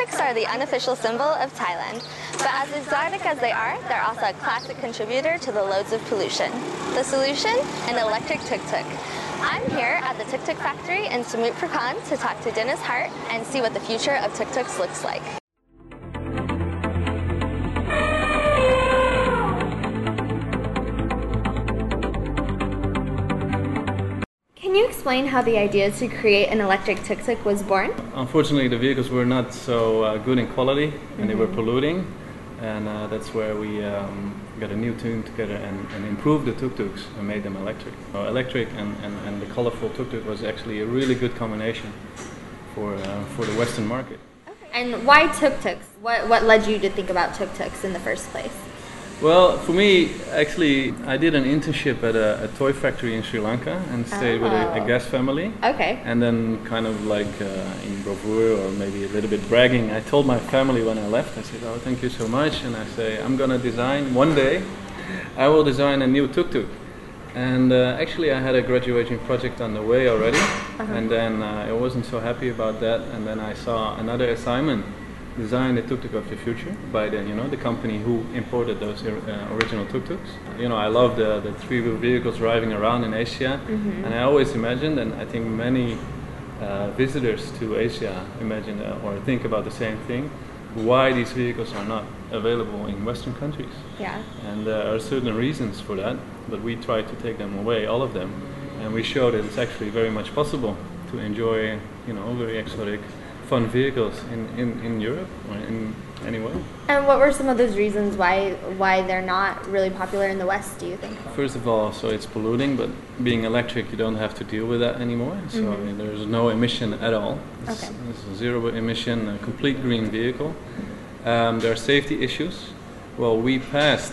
tuk-tuks are the unofficial symbol of Thailand, but as exotic as they are, they're also a classic contributor to the loads of pollution. The solution? An electric tuk-tuk. I'm here at the Tuk Tuk Factory in Samut Prakan to talk to Dennis Harte and see what the future of tuk-tuks looks like. Can you explain how the idea to create an electric tuk-tuk was born? Unfortunately, the vehicles were not so good in quality, and they were polluting, and that's where we got a new team together and improved the tuk-tuks and made them electric. Electric and the colorful tuk-tuk was actually a really good combination for the Western market. Okay. And why tuk-tuks? What led you to think about tuk-tuks in the first place? Well, for me, actually, I did an internship at a toy factory in Sri Lanka and stayed with a guest family. Okay. And then kind of like in bravura or maybe a little bit bragging, I told my family when I left, I said, oh, thank you so much. And I say, I'm going to design, one day, I will design a new tuk-tuk. And actually, I had a graduation project on the way already. And then I wasn't so happy about that. And then I saw another assignment. Design the tuk-tuk of the future by the company who imported those original tuk-tuks. I love the three-wheel vehicles driving around in Asia, and I always imagined, and I think many visitors to Asia imagine or think about the same thing, why these vehicles are not available in Western countries. Yeah. And there are certain reasons for that, but we try to take them away, all of them, and we show that it's actually very much possible to enjoy, very exotic, fun vehicles in Europe or in anywhere. And what were some of those reasons why they're not really popular in the West, do you think? First of all, so it's polluting, but being electric, you don't have to deal with that anymore. So there's no emission at all. It's a zero emission, a complete green vehicle. There are safety issues. Well, we passed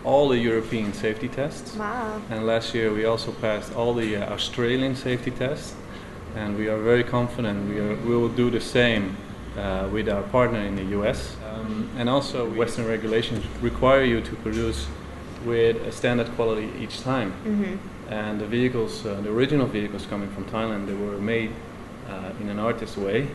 all the European safety tests. Wow. And last year we also passed all the Australian safety tests. And we are very confident we will do the same with our partner in the US. And also Western regulations require you to produce with a standard quality each time. And the vehicles, the original vehicles coming from Thailand, they were made in an artist way.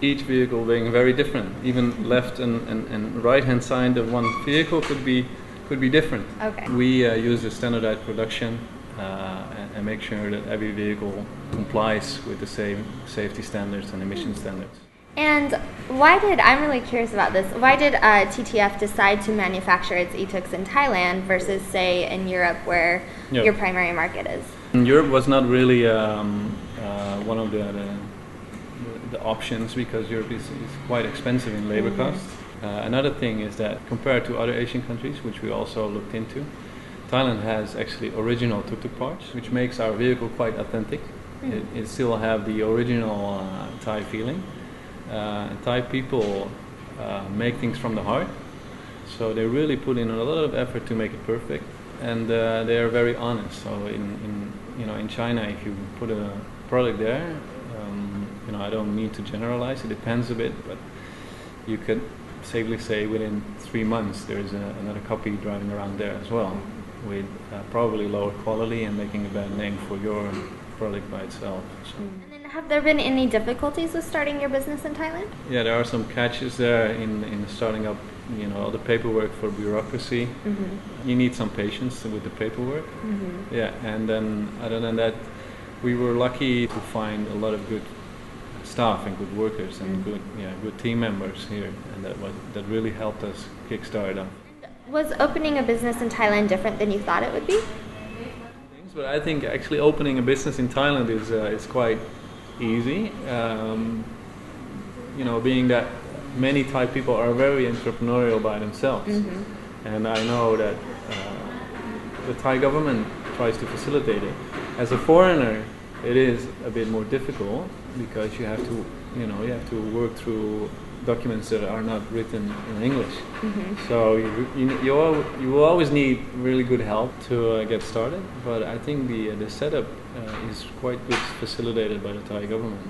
Each vehicle being very different. Even left and right hand side of one vehicle could be different. Okay. We use a standardized production and make sure that every vehicle complies with the same safety standards and emission standards. And I'm really curious about this, why did TTF decide to manufacture its e-tuks in Thailand versus, say, in Europe where your primary market is? Europe was not really one of the options because Europe is quite expensive in labor costs. Another thing is that compared to other Asian countries, which we also looked into, Thailand has actually original tuk-tuk parts, which makes our vehicle quite authentic. It still have the original Thai feeling. Thai people make things from the heart, so they really put in a lot of effort to make it perfect, and they are very honest. So in China, if you put a product there, I don't mean to generalize. It depends a bit, but you could safely say within 3 months there is another copy driving around there as well, with probably lower quality and making a bad name for your product by itself. So. And then have there been any difficulties with starting your business in Thailand? Yeah, there are some catches there in starting up, all the paperwork for bureaucracy. You need some patience with the paperwork. Yeah, and then other than that, we were lucky to find a lot of good staff and good workers and good team members here, and that really helped us kickstart up. Was opening a business in Thailand different than you thought it would be? But I think actually opening a business in Thailand is quite easy. Being that many Thai people are very entrepreneurial by themselves, and I know that the Thai government tries to facilitate it. As a foreigner, it is a bit more difficult because you have to work through documents that are not written in English. So you will always need really good help to get started, but I think the setup is quite good facilitated by the Thai government.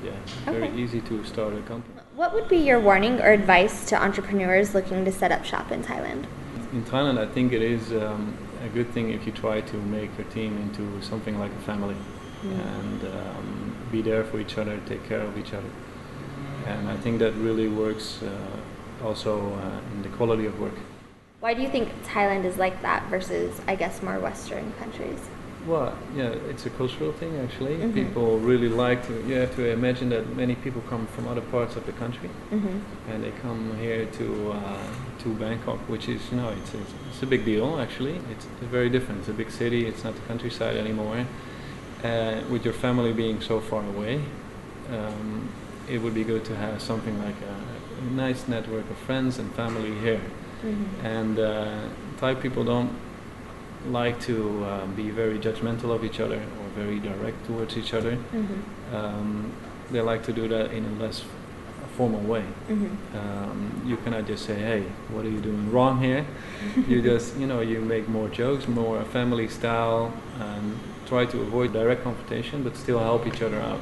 Very easy to start a company. What would be your warning or advice to entrepreneurs looking to set up shop in Thailand? In Thailand, I think it is a good thing if you try to make your team into something like a family and be there for each other, take care of each other. and I think that really works also in the quality of work. Why do you think Thailand is like that versus, I guess, more Western countries? Well, yeah, it's a cultural thing actually. People really like to. You have to imagine that many people come from other parts of the country, and they come here to Bangkok, which is, you know, it's a big deal actually. It's very different. It's a big city. It's not the countryside anymore. With your family being so far away, it would be good to have something like a nice network of friends and family here. And Thai people don't like to be very judgmental of each other or very direct towards each other. They like to do that in a less formal way. You cannot just say, hey, what are you doing wrong here? You just, you know, you make more jokes, more family style, and try to avoid direct confrontation but still help each other out.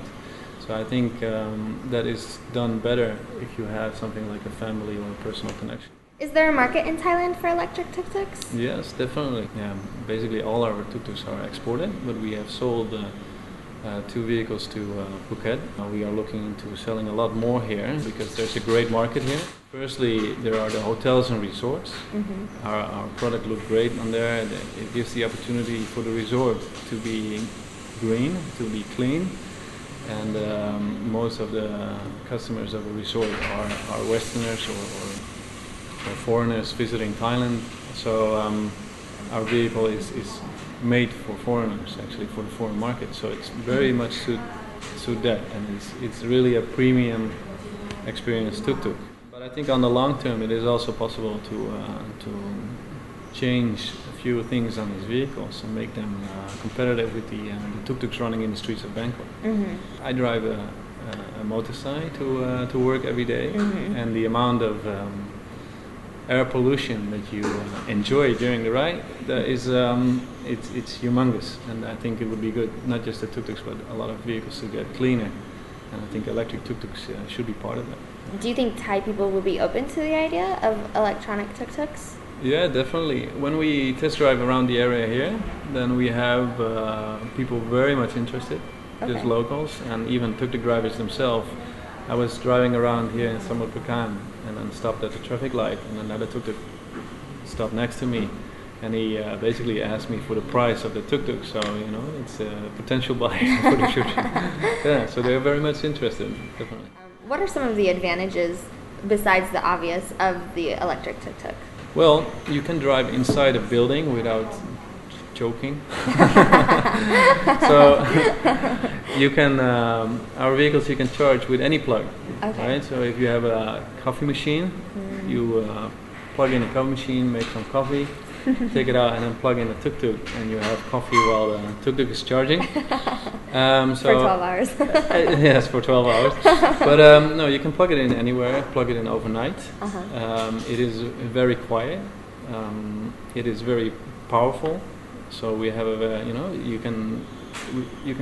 So I think that is done better if you have something like a family or a personal connection. Is there a market in Thailand for electric tuk-tuks? Yes, definitely. Yeah, basically all our tuk-tuks are exported, but we have sold 2 vehicles to Phuket. We are looking into selling a lot more here because there's a great market here. Firstly, there are the hotels and resorts. Our product looks great on there. It gives the opportunity for the resort to be green, to be clean. And most of the customers of a resort are Westerners or foreigners visiting Thailand, so our vehicle is made for foreigners, actually for the foreign market. So it's very much suit that, and it's really a premium experience tuk-tuk. But I think on the long term, it is also possible to change a few things on these vehicles and make them competitive with the tuk-tuks running in the streets of Bangkok. I drive a motorcycle to work every day, and the amount of air pollution that you enjoy during the ride, that is, it's humongous, and I think it would be good, not just the tuk-tuks, but a lot of vehicles to get cleaner, and I think electric tuk-tuks should be part of that. Do you think Thai people will be open to the idea of electronic tuk-tuks? Yeah, definitely. When we test drive around the area here, then we have people very much interested, just locals, and even tuk-tuk drivers themselves. I was driving around here in Samut Prakan and then stopped at the traffic light, and another tuk-tuk stopped next to me, and he basically asked me for the price of the tuk-tuk, so you know, it's a potential buyer for the future. Yeah, so they're very much interested, definitely. What are some of the advantages, besides the obvious, of the electric tuk-tuk? Well, you can drive inside a building without choking. So you can our vehicles you can charge with any plug. Right? So if you have a coffee machine, you plug in a coffee machine, make some coffee, take it out, and then plug in a tuk-tuk, and you have coffee while the tuk-tuk is charging. For 12 hours. Yes, for 12 hours. But no, you can plug it in anywhere. Plug it in overnight. It is very quiet. It is very powerful. So we have you know, you can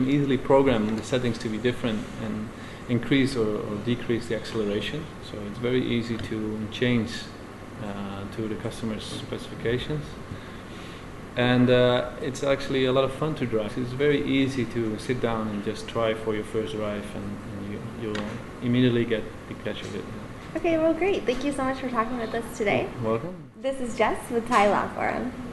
easily program the settings to be different and increase or decrease the acceleration. So it's very easy to change to the customer's specifications. And it's actually a lot of fun to drive. It's very easy to sit down and just try for your first drive, and you'll immediately get the catch of it. Okay, well, great. Thank you so much for talking with us today. Welcome. This is Jess with ThaiLawForum.